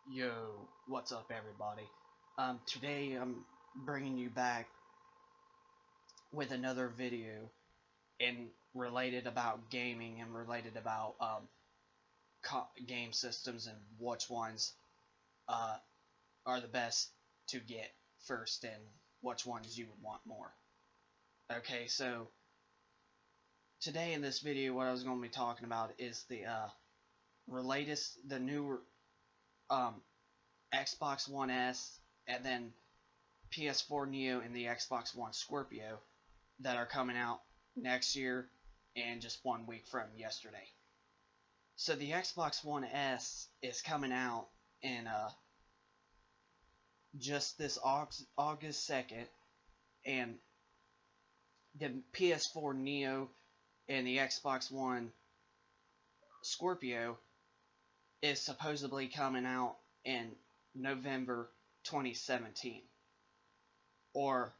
Yo, what's up, everybody? Today I'm bringing you back with another video and related about gaming and related about game systems and which ones uh, are the best to get first and which ones you would want more. Okay, so today in this video, what I was going to be talking about is the newer um, Xbox One S and then PS4 Neo and the Xbox One Scorpio that are coming out next year and just 1 week from yesterday. So the Xbox One S is coming out in just this August 2nd, and the PS4 Neo and the Xbox One Scorpio is supposedly coming out in November 2017 or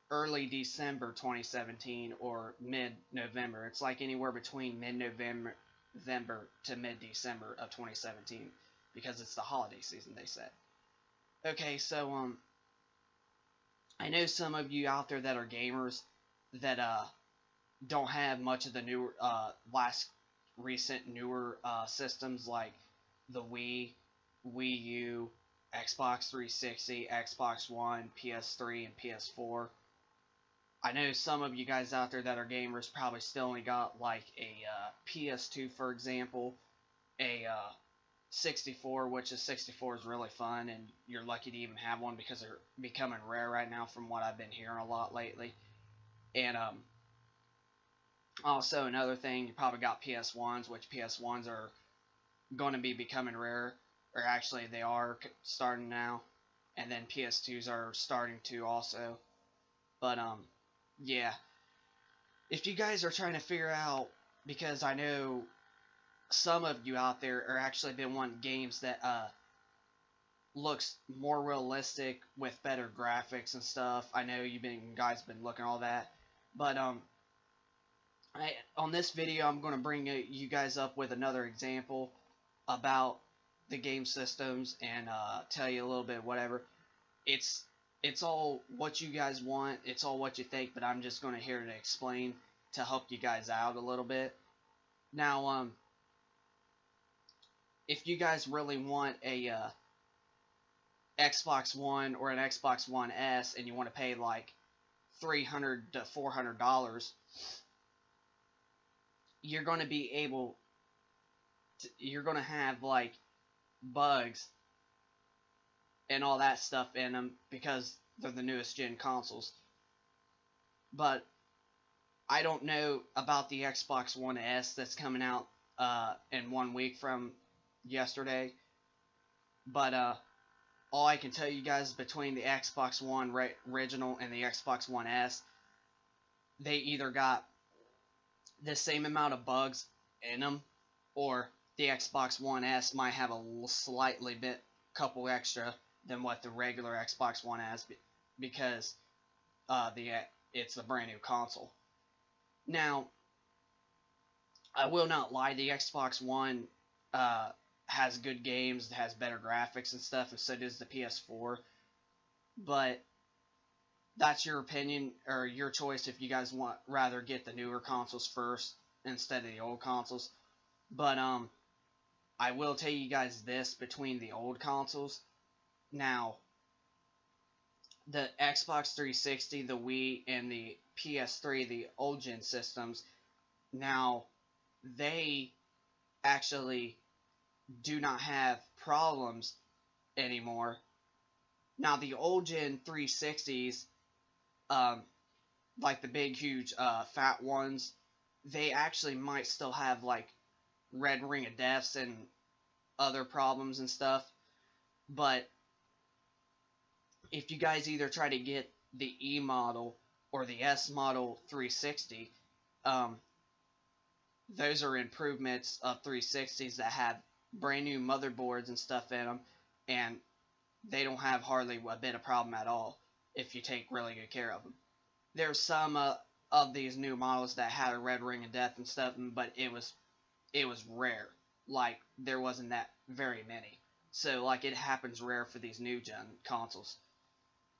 early December 2017 or mid-November. It's like anywhere between mid-November to mid-December of 2017 because it's the holiday season, they said. Okay, so I know some of you out there that are gamers that don't have much of the newer newer systems like the Wii, Wii U, Xbox 360, Xbox One, PS3, and PS4. I know some of you guys out there that are gamers probably still only got like a PS2, for example, a 64, which is 64 is really fun, and you're lucky to even have one because they're becoming rare right now from what I've been hearing a lot lately. And also another thing, you probably got PS1s, which PS1s are going to be becoming rare, or actually they are starting now, and then PS2s are starting to also. But yeah, if you guys are trying to figure out, because I know some of you out there are actually been wanting games that looks more realistic with better graphics and stuff. I know guys been looking at all that, but on this video I'm going to bring you guys up with another example about the game systems and tell you a little bit whatever. It's all what you guys want. It's all what you think, but I'm just going to here to explain to help you guys out a little bit. Now, if you guys really want a Xbox One or an Xbox One S and you want to pay like $300 to $400, you're going to be able to, you're going to have like bugs and all that stuff in them because they're the newest gen consoles. But I don't know about the Xbox One S that's coming out in 1 week from yesterday. But all I can tell you guys, between the Xbox One original and the Xbox One S, they either got the same amount of bugs in them, or the Xbox One S might have a slightly couple extra than what the regular Xbox One has, because it's a brand new console. Now, I will not lie, the Xbox One has good games, has better graphics and stuff, and so does the PS4. But that's your opinion or your choice if you guys want rather get the newer consoles first instead of the old consoles. But I will tell you guys this, between the old consoles. Now, the Xbox 360, the Wii, and the PS3, the old gen systems, now they actually do not have problems anymore. Now, the old gen 360s, like the big, huge, fat ones, they actually might still have like red ring of deaths and other problems and stuff. But if you guys either try to get the E model or the S model 360, those are improvements of 360s that have brand new motherboards and stuff in them, and they don't have hardly a bit of problem at all if you take really good care of them. There's some of these new models that had a red ring of death and stuff, but it was rare. Like, there wasn't that very many. So like it happens rare for these new gen consoles.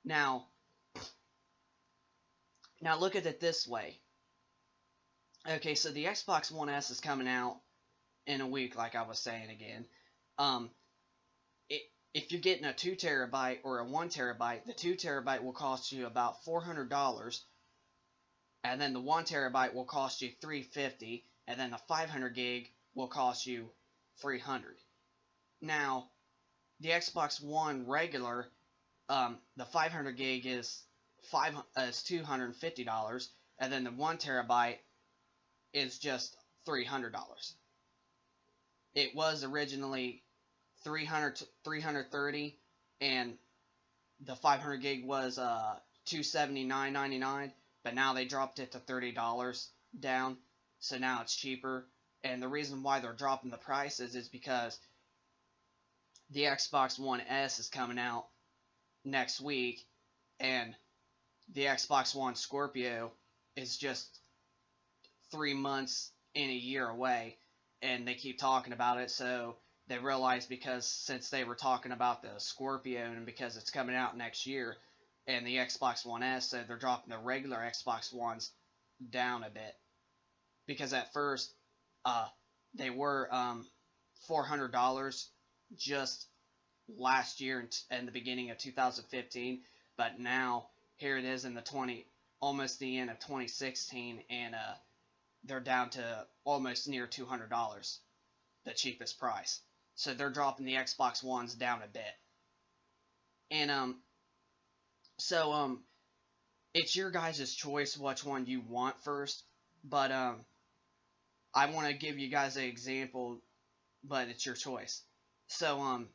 Now look at it this way. Okay, so the Xbox One S is coming out in a week, like I was saying again. Um, if you're getting a 2 terabyte or a 1 terabyte, the 2 terabyte will cost you about $400, and then the 1 terabyte will cost you $350, and then the 500 gig will cost you $300. Now, the Xbox One regular, the 500 gig is $250, and then the 1 terabyte is just $300. It was originally $330, and the 500 gig was $279.99, but now they dropped it to $30 down, so now it's cheaper. And the reason why they're dropping the prices is because the Xbox One S is coming out next week, and the Xbox One Scorpio is just 3 months and a year away, and they keep talking about it. So they realized, because since they were talking about the Scorpio and because it's coming out next year, and the Xbox One S, so they're dropping the regular Xbox Ones down a bit. Because at first, they were $400 just last year and the beginning of 2015, but now here it is in almost the end of 2016, and they're down to almost near $200, the cheapest price. So they're dropping the Xbox Ones down a bit. And it's your guys' choice which one you want first, but I want to give you guys an example, but it's your choice. So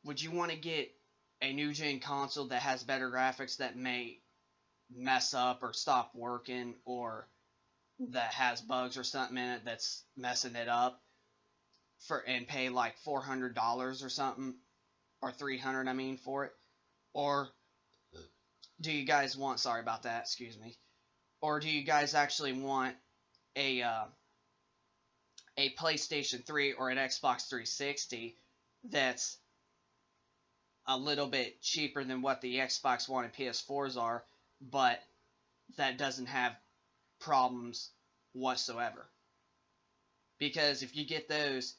would you want to get a new gen console that has better graphics that may mess up or stop working, or that has bugs or something in it that's messing it up, and pay like $400 or something, or $300, I mean, for it? Or do you guys want, sorry about that, excuse me, or do you guys actually want a PlayStation 3 or an Xbox 360 that's a little bit cheaper than what the Xbox One and PS4s are, but that doesn't have problems whatsoever? Because if you get those,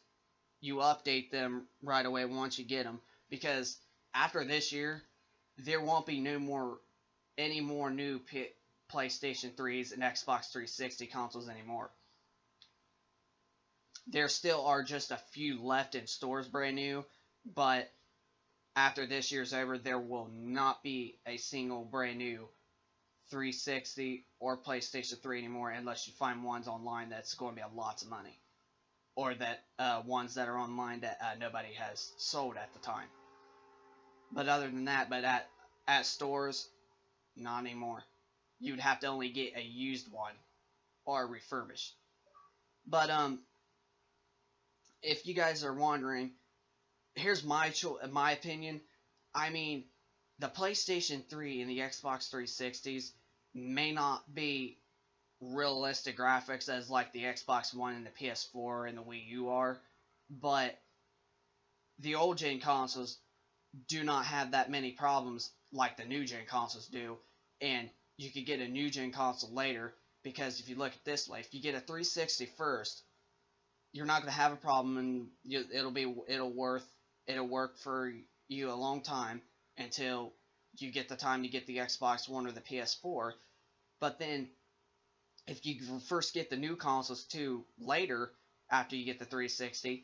you update them right away once you get them, because after this year there won't be any more new PlayStation 3s and Xbox 360 consoles anymore. There still are just a few left in stores brand new, but after this year's over, there will not be a single brand new 360 or PlayStation 3 anymore, unless you find ones online that's going to be lots of money, or that ones that are online that nobody has sold at the time. But other than that, at stores, not anymore. You'd have to only get a used one or refurbished. But if you guys are wondering, here's my opinion. I mean, the PlayStation 3 and the Xbox 360s may not be realistic graphics as like the Xbox One and the PS4 and the Wii U are, but the old gen consoles do not have that many problems like the new gen consoles do, and you could get a new gen console later, because if you look at it this way, if you get a 360 first, you're not going to have a problem, and it'll work for you a long time until you get the time to get the Xbox One or the PS4. But then if you first get the new consoles too later, after you get the 360,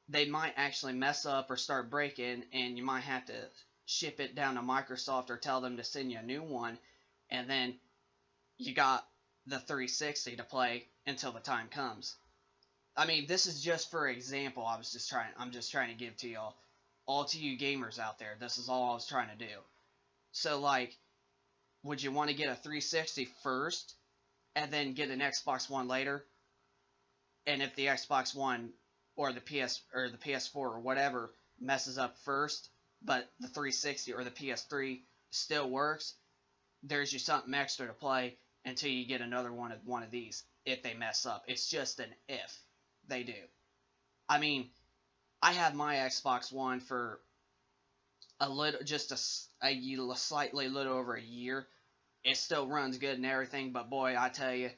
they might actually mess up or start breaking, and you might have to ship it down to Microsoft or tell them to send you a new one, and then you got the 360 to play until the time comes. I mean, this is just for example. I'm just trying to give to y'all, all to you gamers out there. This is all I was trying to do. So like, would you want to get a 360 first and then get an Xbox One later? And if the Xbox One or the PS4 or whatever messes up first, but the 360 or the PS3 still works, there's you something extra to play until you get another one of these if they mess up. It's just an if they do. I mean, I have my Xbox One for a little, just slightly little over a year. It still runs good and everything, but boy, I tell you,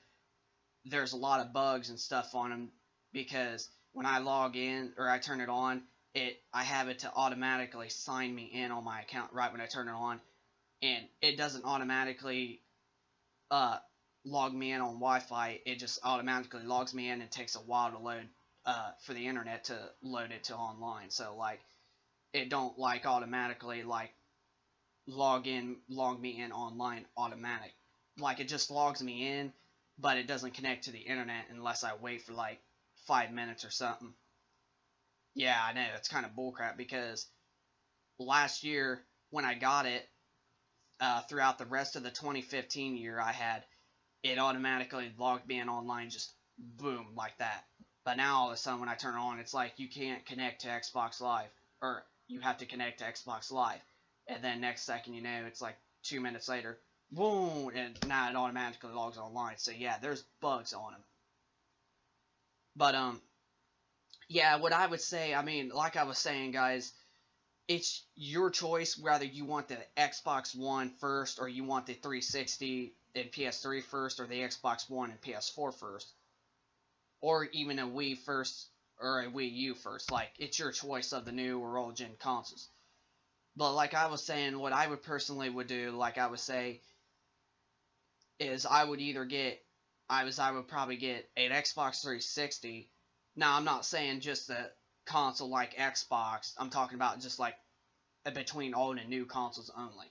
there's a lot of bugs and stuff on them because when I log in or I turn it on, I have it to automatically sign me in on my account right when I turn it on, and it doesn't automatically uh, log me in on Wi-Fi. It just automatically logs me in and takes a while to load for the internet to load it to online. So like it don't like automatically like log me in online automatic. Like it just logs me in, but it doesn't connect to the internet unless I wait for like 5 minutes or something. Yeah, I know it's kind of bullcrap because last year when I got it, throughout the rest of the 2015 year, I had it automatically logged me in online, just boom like that. But now all of a sudden when I turn it on, it's like you can't connect to Xbox Live, or you have to connect to Xbox Live, and then next second you know it's like 2 minutes later, boom, and now it automatically logs online. So yeah, there's bugs on them. But yeah, what I would say, I mean, like I was saying, guys, it's your choice whether you want the Xbox One first or you want the 360 and PS3 first or the Xbox One and PS4 first, or even a Wii first or a Wii U first. Like, it's your choice of the new or old gen consoles. But like I was saying, what I would personally would do, like I would say, is I would either get, I would probably get an Xbox 360. Now, I'm not saying just a console like Xbox. I'm talking about just like between old and new consoles only.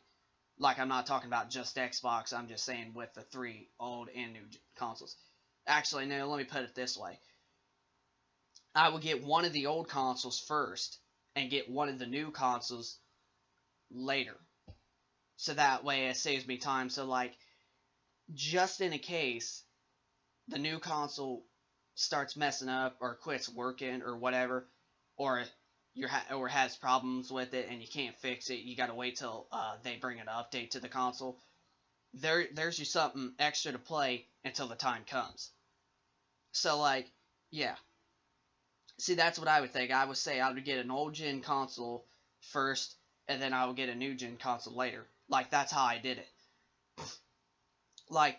Like, I'm not talking about just Xbox. I'm just saying with the three old and new consoles. Actually, no, let me put it this way. I would get one of the old consoles first and get one of the new consoles later. So that way it saves me time. So, like, just in a case the new console starts messing up or quits working or whatever, or or has problems with it and you can't fix it, you gotta wait till they bring an update to the console. There's you something extra to play until the time comes. So like, yeah. See, that's what I would think. I would say I would get an old gen console first, and then I would get a new gen console later. Like that's how I did it. Like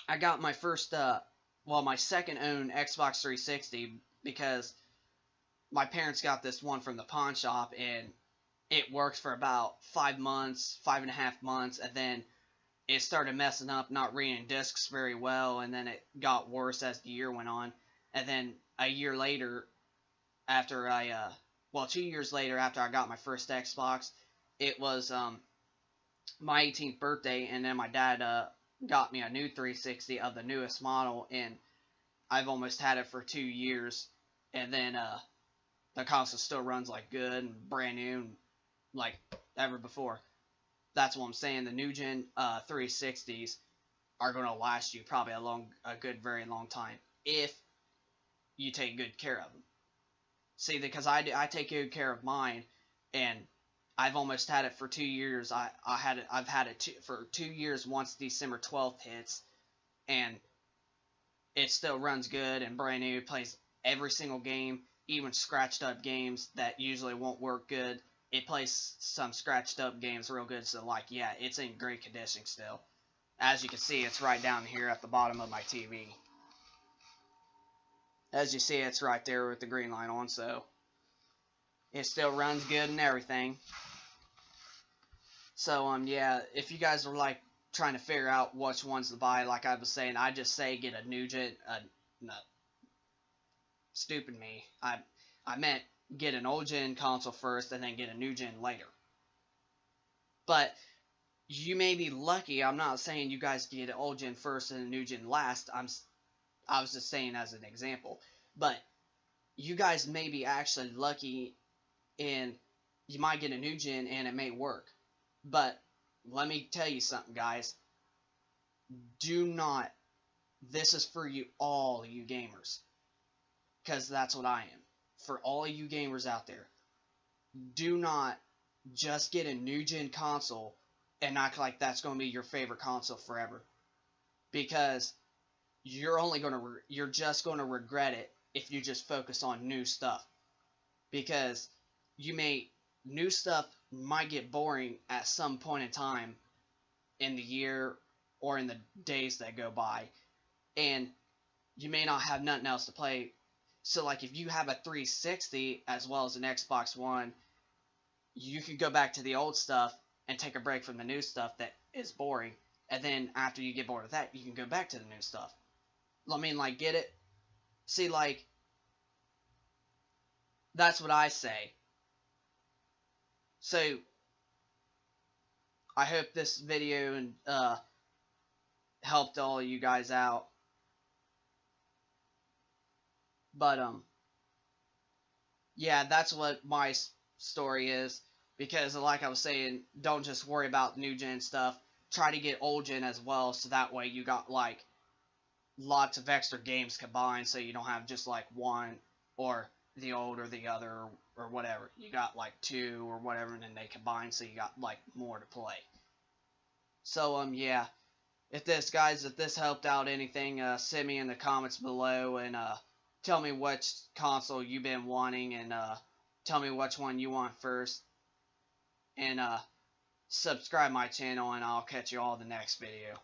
I got my first my second owned Xbox 360 because my parents got this one from the pawn shop and it worked for about 5 months, 5.5 months, and then it started messing up, not reading discs very well, and then it got worse as the year went on. And then a year later, after 2 years later after I got my first Xbox, it was my 18th birthday, and then my dad got me a new 360 of the newest model, and I've almost had it for 2 years, and then the console still runs like good and brand new and like ever before. That's what I'm saying. The new gen 360s are going to last you probably a good, very long time if you take good care of them. See, because I take good care of mine, and I've almost had it for 2 years. I've had it for 2 years once December 12th hits, and it still runs good and brand new. It plays every single game, even scratched up games that usually won't work good. It plays some scratched up games real good. So like, yeah, it's in great condition still. As you can see, it's right down here at the bottom of my TV. As you see, it's right there with the green light on, so it still runs good and everything. So yeah, if you guys are like trying to figure out which ones to buy, like I was saying, I just say get a new gen. No, stupid me. I meant get an old gen console first and then get a new gen later. But you may be lucky. I'm not saying you guys get an old gen first and a new gen last. I was just saying as an example. But you guys may be actually lucky, and you might get a new gen and it may work. But let me tell you something, guys. Do not. This is for you, all you gamers, because that's what I am. For all you gamers out there, do not just get a new gen console and act like that's going to be your favorite console forever, because you're just going to regret it if you just focus on new stuff. because new stuff might get boring at some point in time in the year or in the days that go by, and you may not have nothing else to play. So like if you have a 360 as well as an Xbox One, you can go back to the old stuff and take a break from the new stuff that is boring, and then after you get bored of that, you can go back to the new stuff. I mean, like, get it? See, like, that's what I say. So I hope this video and helped all of you guys out. But yeah, that's what my story is. Because like I was saying, don't just worry about new gen stuff. Try to get old gen as well, so that way you got like lots of extra games combined, so you don't have just like one or the old or the other or whatever. You got like two or whatever, and then they combine, so you got like more to play. So yeah, if this helped out anything, send me in the comments below and tell me which console you've been wanting, and tell me which one you want first, and subscribe my channel, and I'll catch you all in the next video.